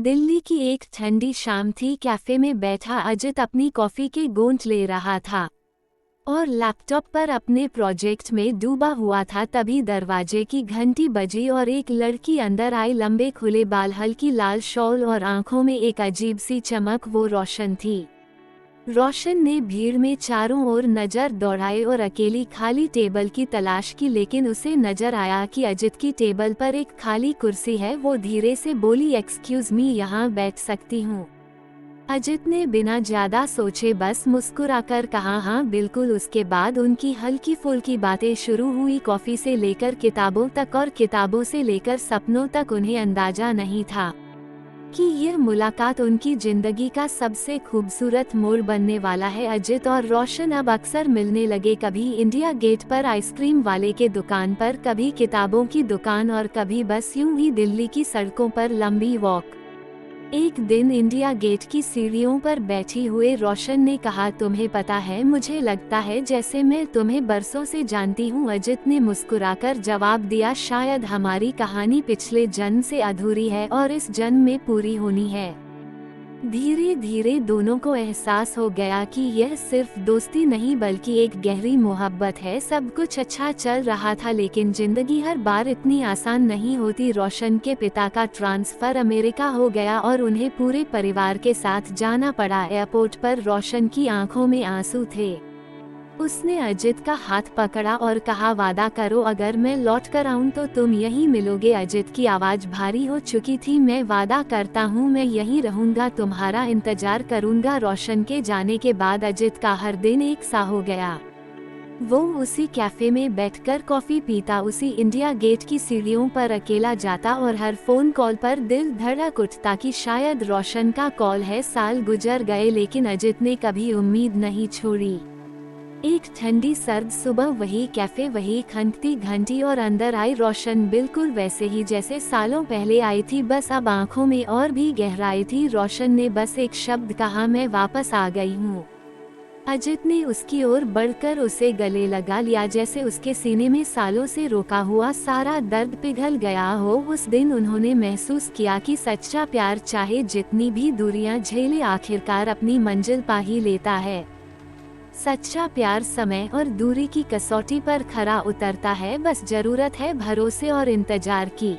दिल्ली की एक ठंडी शाम थी। कैफे में बैठा अजित अपनी कॉफी की गूंज ले रहा था और लैपटॉप पर अपने प्रोजेक्ट में डूबा हुआ था। तभी दरवाजे की घंटी बजी और एक लड़की अंदर आई। लंबे खुले बाल, हल्की लाल शॉल और आंखों में एक अजीब सी चमक। वो रोशन थी। रोशन ने भीड़ में चारों ओर नजर दौड़ाई और अकेली खाली टेबल की तलाश की, लेकिन उसे नजर आया कि अजित की टेबल पर एक खाली कुर्सी है। वो धीरे से बोली, एक्सक्यूज मी, यहाँ बैठ सकती हूँ? अजित ने बिना ज्यादा सोचे बस मुस्कुराकर कहा, हाँ बिल्कुल। उसके बाद उनकी हल्की फुल्की बातें शुरू हुई, कॉफी से लेकर किताबों तक और किताबों से लेकर सपनों तक। उन्हें अंदाजा नहीं था कि यह मुलाकात उनकी जिंदगी का सबसे खूबसूरत मोड़ बनने वाला है। अजित और रोशन अब अक्सर मिलने लगे, कभी इंडिया गेट पर आइसक्रीम वाले के दुकान पर, कभी किताबों की दुकान और कभी बस यूं ही दिल्ली की सड़कों पर लंबी वॉक। एक दिन इंडिया गेट की सीढ़ियों पर बैठी हुए रोशन ने कहा, तुम्हें पता है, मुझे लगता है जैसे मैं तुम्हें बरसों से जानती हूँ। अजित ने मुस्कुराकर जवाब दिया, शायद हमारी कहानी पिछले जन्म से अधूरी है और इस जन्म में पूरी होनी है। धीरे धीरे दोनों को एहसास हो गया कि यह सिर्फ दोस्ती नहीं बल्कि एक गहरी मोहब्बत है। सब कुछ अच्छा चल रहा था, लेकिन जिंदगी हर बार इतनी आसान नहीं होती। रोशन के पिता का ट्रांसफर अमेरिका हो गया और उन्हें पूरे परिवार के साथ जाना पड़ा। एयरपोर्ट पर रोशन की आंखों में आंसू थे। उसने अजित का हाथ पकड़ा और कहा, वादा करो, अगर मैं लौट कर आऊं तो तुम यहीं मिलोगे। अजित की आवाज भारी हो चुकी थी, मैं वादा करता हूं, मैं यहीं रहूंगा, तुम्हारा इंतजार करूंगा। रोशन के जाने के बाद अजित का हर दिन एक सा हो गया। वो उसी कैफे में बैठकर कॉफी पीता, उसी इंडिया गेट की सीढ़ियों पर अकेला जाता और हर फोन कॉल पर दिल धड़क उठता कि शायद रोशन का कॉल है। साल गुजर गए, लेकिन अजित ने कभी उम्मीद नहीं छोड़ी। एक ठंडी सर्द सुबह वही कैफे, वही खनकती घंटी और अंदर आई रोशन, बिल्कुल वैसे ही जैसे सालों पहले आई थी, बस अब आंखों में और भी गहराई थी। रोशन ने बस एक शब्द कहा, मैं वापस आ गई हूँ। अजित ने उसकी ओर बढ़कर उसे गले लगा लिया, जैसे उसके सीने में सालों से रोका हुआ सारा दर्द पिघल गया हो। उस दिन उन्होंने महसूस किया कि सच्चा प्यार चाहे जितनी भी दूरियां झेले, आखिरकार अपनी मंजिल पा ही लेता है। सच्चा प्यार समय और दूरी की कसौटी पर खरा उतरता है, बस जरूरत है भरोसे और इंतजार की।